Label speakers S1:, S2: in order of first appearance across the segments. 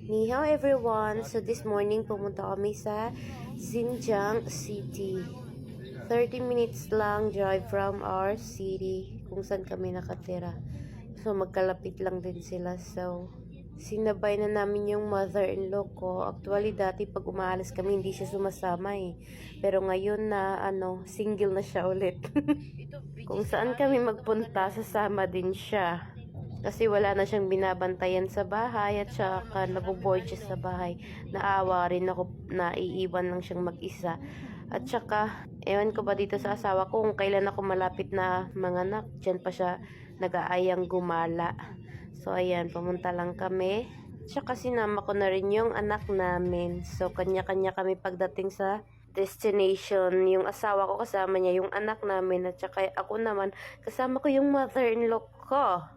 S1: Ni hao everyone! So this morning pumunta kami sa Xinjiang City. 30 minutes lang drive from our city kung saan kami nakatira. So magkalapit lang din sila. So sinabay na namin yung mother-in-law ko. Actually dati pag umaalis kami hindi siya sumasama eh. Pero ngayon na single na siya ulit. Kung saan kami magpunta sasama din siya. Kasi wala na siyang binabantayan sa bahay at saka naboboard siya sa bahay. Naawa rin ako na iiwan lang siyang mag-isa. At saka, ewan ko ba dito sa asawa ko kung kailan ako malapit na manganak. Diyan pa siya nag-aayang gumala. So ayan, pumunta lang kami. Tsaka sinama ko na rin yung anak namin. So kanya-kanya kami pagdating sa destination. Yung asawa ko kasama niya, yung anak namin. At saka ako naman, kasama ko yung mother-in-law ko.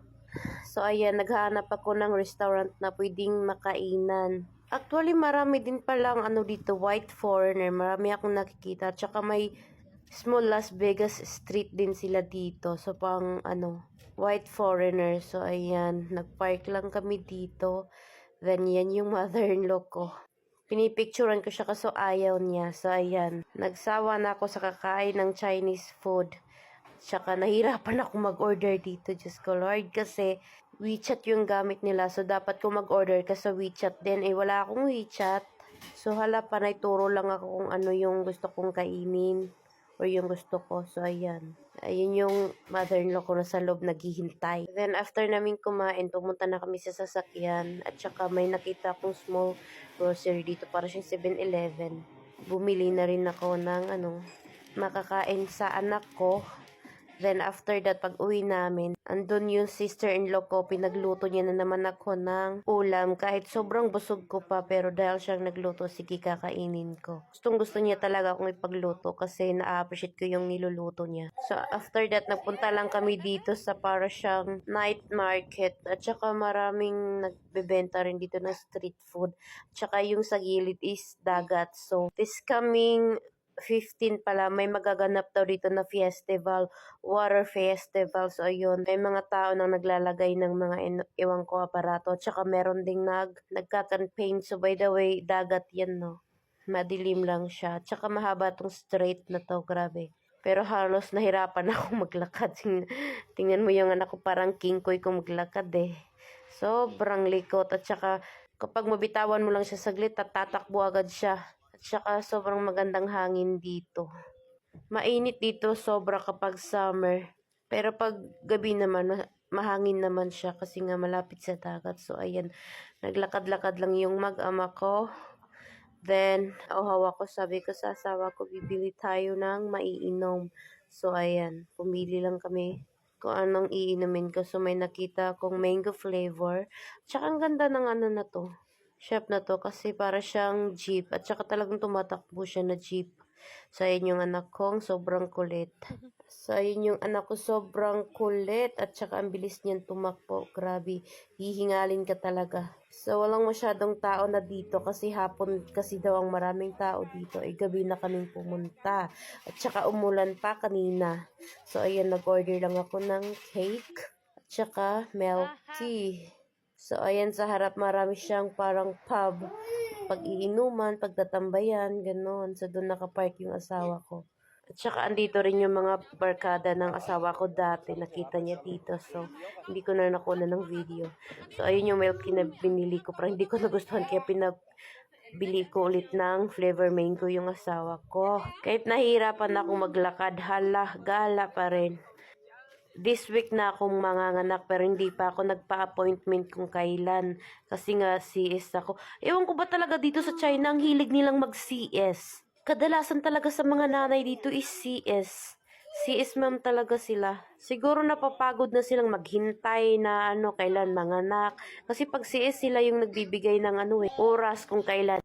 S1: So ayan, naghahanap ako ng restaurant na pwedeng makainan. Actually, marami din palang dito, white foreigner. Marami akong nakikita. Tsaka may small Las Vegas street din sila dito. So pang white foreigner. So ayan, nagpark lang kami dito. Then yan yung mother-in-law ko. Pinipicturean ko siya kaso ayaw niya. So ayan, nagsawa na ako sa kakain ng Chinese food. Tsaka nahirapan ako mag-order dito, Diyos ko Lord, kasi WeChat yung gamit nila. So dapat ko mag-order ka sa WeChat din. Eh wala akong WeChat. So hala pa na ituro lang ako kung ano yung gusto kong kainin or yung gusto ko. So ayan. Ayun yung mother-in-law ko na sa loob naghihintay. Then after namin kumain, pumunta na kami sa sasakyan. At saka may nakita akong small grocery dito para siyang 7-Eleven. Bumili na rin ako ng makakain sa anak ko. Then, after that, pag uwi namin, andun yung sister-in-law ko, pinagluto niya na naman ako ng ulam. Kahit sobrang busog ko pa, pero dahil siyang nagluto, sige, kakainin ko. Gustong-gusto niya talaga akong ipagluto kasi na-appreciate ko yung niluluto niya. So, after that, nagpunta lang kami dito sa para siyang night market. At saka maraming nagbebenta rin dito ng street food. At saka yung sa gilid is dagat. So, this coming 15 pala, may magaganap daw dito na festival, water festival. So, ayun, may mga tao nang naglalagay ng mga iwang ko aparato. Tsaka meron ding nag-cut paint. So, by the way, dagat yan, no? Madilim lang siya. Tsaka mahaba tong straight na to, grabe. Pero halos nahirapan ako maglakad. Tingnan mo yung anak ko, parang king koy kung maglakad eh. Sobrang likot. At saka, kapag mabitawan mo lang siya saglit, tatakbo agad siya. At saka sobrang magandang hangin dito. Mainit dito sobra kapag summer. Pero pag gabi naman, mahangin naman siya kasi nga malapit sa dagat. So ayan, naglakad-lakad lang yung mag-ama ko. Then, ako sabi ko sa asawa ko, bibili tayo ng maiinom. So ayan, pumili lang kami kung anong iinumin ko. So may nakita akong mango flavor. Tsaka ang ganda ng na to. Shop na to kasi para siyang jeep at saka talagang tumatakbo siya na jeep. So, ayun yung anak kong sobrang kulit. So, ayun yung anak ko sobrang kulit at saka ang bilis niyan tumakbo. Grabe, hihingalin ka talaga. So, walang masyadong tao na dito kasi hapon kasi daw ang maraming tao dito. Eh, gabi na kaming pumunta. At saka umulan pa kanina. So, ayun, nag-order lang ako ng cake at saka milk tea. So, ayan sa harap marami siyang parang pub. Pag-iinuman, pagtatambayan, gano'n. So, doon nakapark yung asawa ko. At saka andito rin yung mga barkada ng asawa ko dati. Nakita niya dito. So, hindi ko na nakuna ng video. So, ayun yung milk tea na binili ko. Pero hindi ko nagustuhan kaya bili ko ulit ng flavor mango yung asawa ko. Kahit nahihirapan akong maglakad, hala, gala pa rin. This week na akong manganganak pero hindi pa ako nagpa-appointment kung kailan. Kasi nga CS ako. Ewan ko ba talaga dito sa China ang hilig nilang mag-CS. Kadalasan talaga sa mga nanay dito is CS. CS ma'am talaga sila. Siguro napapagod na silang maghintay na kailan manganak. Kasi pag CS sila yung nagbibigay ng oras kung kailan.